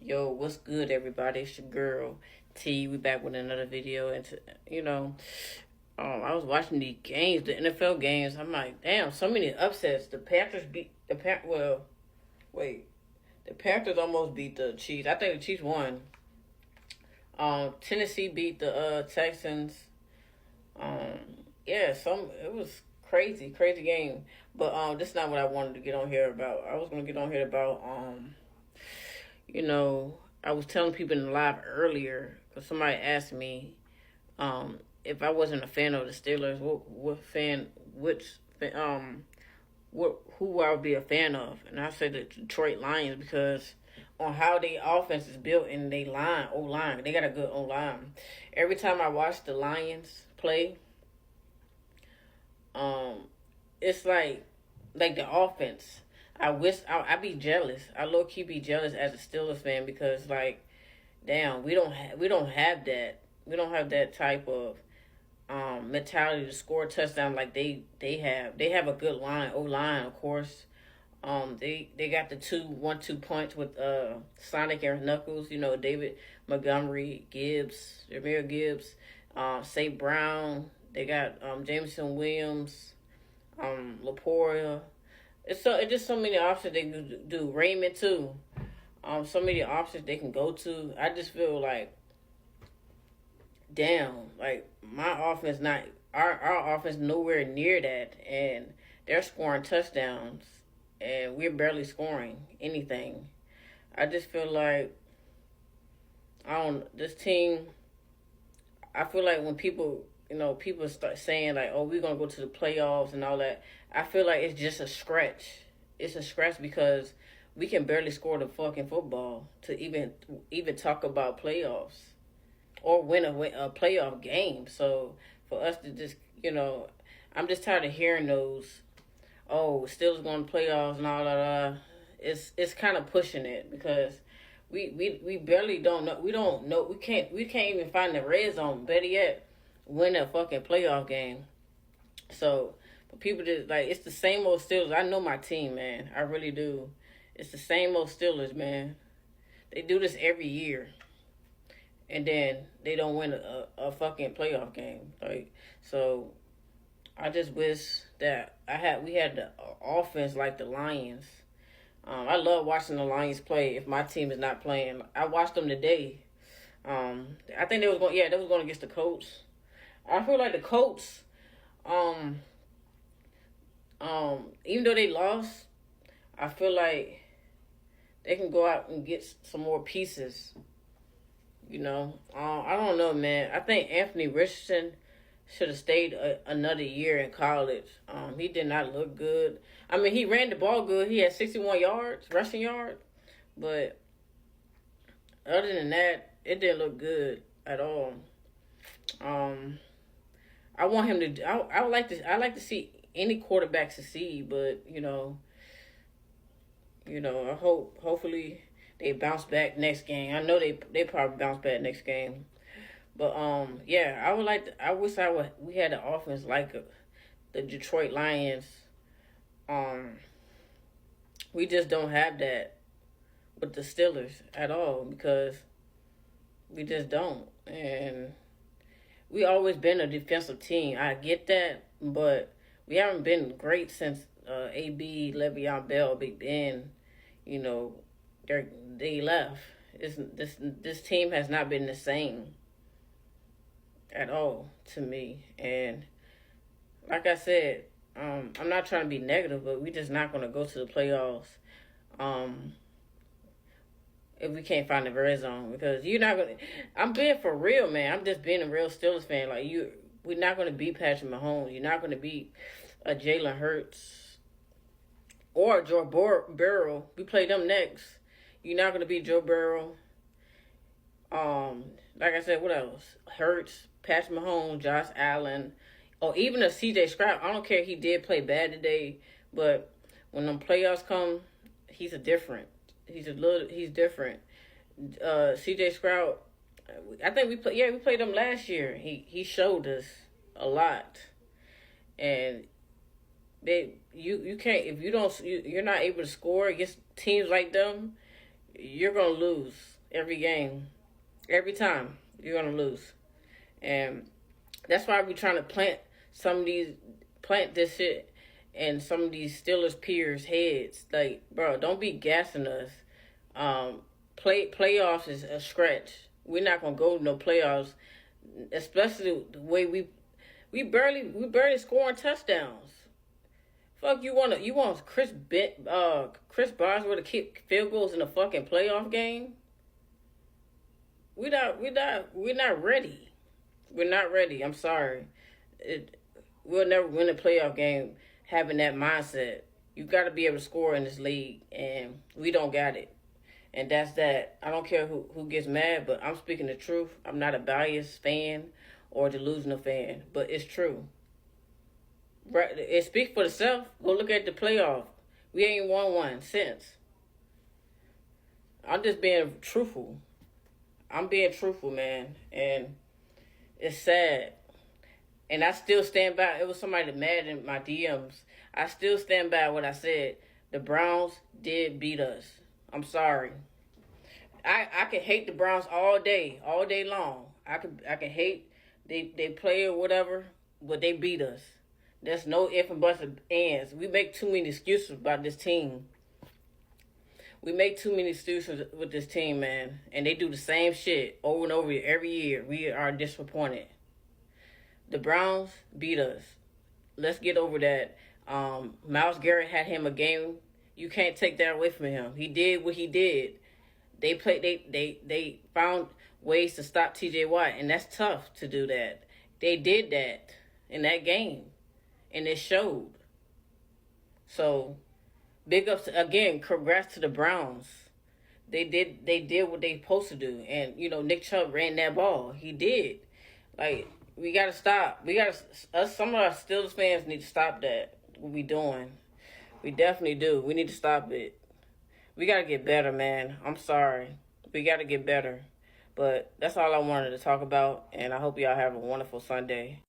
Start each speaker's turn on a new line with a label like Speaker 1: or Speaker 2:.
Speaker 1: Yo, what's good, everybody? It's your girl T. We back with another video, and I was watching the games, the NFL games. I'm like, damn, so many upsets. The Panthers beat the Well, wait, the Panthers almost beat the Chiefs. I think the Chiefs won. Tennessee beat the Texans. Yeah, it was crazy, crazy game. But this is not what I wanted to get on here about. I was gonna get on here about I was telling people in the live earlier because somebody asked me if I wasn't a fan of the Steelers, who I would be a fan of, and I said the Detroit Lions because on how their offense is built and they line, they got a good O line. Every time I watch the Lions play, it's like the offense. I wish I be jealous. I low key be jealous as a Steelers fan because damn, we don't have that. We don't have that type of mentality to score a touchdown like they have. They have a good O line, of course. They got the 2-1-2 punch with Sonic and Knuckles. David Montgomery, Jahmyr Gibbs, St. Brown. They got Jameson Williams, Laporta. It's just so many options they can do. Raymond too. So many options they can go to. I just feel like, damn, like my offense not our offense nowhere near that, and they're scoring touchdowns, and we're barely scoring anything. I just feel like I don't this team. I feel like when people start saying like, "Oh, we're gonna go to the playoffs" and all that. I feel like it's just a scratch. It's a scratch because we can barely score the fucking football to even talk about playoffs or win a playoff game. So for us to I'm just tired of hearing those. Oh, Steelers going to playoffs and all that. It's kind of pushing it because we barely don't know. We don't know. We can't even find the red zone. Better yet, win a fucking playoff game. So for people to it's the same old Steelers. I know my team, man. I really do. It's the same old Steelers, man. They do this every year, and then they don't win a fucking playoff game. So, I just wish that we had the offense like the Lions. I love watching the Lions play. If my team is not playing, I watched them today. I think they was going. Yeah, they was going against the Colts. I feel like the Colts, even though they lost, I feel like they can go out and get some more pieces. I don't know, man. I think Anthony Richardson should have stayed another year in college. He did not look good. I mean, he ran the ball good. He had 61 yards, rushing yards, but other than that, it didn't look good at all. I want him to. I would like to. I like to see any quarterback succeed, but I hopefully they bounce back next game. I know they probably bounce back next game. But yeah, I wish we had an offense like the Detroit Lions. We just don't have that with the Steelers at all because we just don't. And we always been a defensive team. I get that, but we haven't been great since AB, Le'Veon Bell, Big Ben. They left. This team has not been the same at all to me. And like I said, I'm not trying to be negative, but we're just not going to go to the playoffs if we can't find the red zone because you're not going to. I'm being for real, man. I'm just being a real Steelers fan. We're not going to beat Patrick Mahomes. You're not going to beat Jalen Hurts or Joe Burrow. We play them next. You're not going to beat Joe Burrow. Like I said, what else? Hurts, Patrick Mahomes, Josh Allen, or even a CJ Stroud. I don't care if he did play bad today, but when them playoffs come, he's different. He's different. CJ Stroud, I think we played him last year. He showed us a lot, and you can't if you're not able to score against teams like them. you're gonna lose every game. Every time you're gonna lose, and that's why we're trying to plant this shit in some of these Steelers peers' heads. Like, bro, don't be gassing us. Playoffs is a stretch. We're not gonna go to no playoffs, especially the way we barely scoring touchdowns. Fuck, you want Chris Boswell to kick field goals in a fucking playoff game? We're not ready. We're not ready. I'm sorry. It, we'll never win a playoff game having that mindset. You got to be able to score in this league, and we don't got it. And that's that. I don't care who gets mad, but I'm speaking the truth. I'm not a biased fan or delusional fan, but it's true. Right? It speaks for itself. Go look at the playoff. We ain't won one since. I'm just being truthful. I'm being truthful, man, and it's sad. And I still stand by. It was somebody mad in my DMs. I still stand by what I said. The Browns did beat us. I'm sorry. I can hate the Browns all day long. I can hate they play or whatever, but they beat us. There's no if and buts and ands. We make too many excuses about this team. We make too many excuses with this team, man, and they do the same shit over and over every year. We are disappointed. The Browns beat us. Let's get over that. Myles Garrett had him a game. You can't take that away from him. He did what he did. They found ways to stop T.J. Watt, and that's tough to do that. They did that in that game, and it showed. So, big ups again. Congrats to the Browns. They did what they supposed to do, and Nick Chubb ran that ball. He did. Like, we gotta stop. Some of our Steelers fans need to stop that. What we doing? We definitely do. We need to stop it. We gotta get better, man. I'm sorry. We gotta get better. But that's all I wanted to talk about, and I hope y'all have a wonderful Sunday.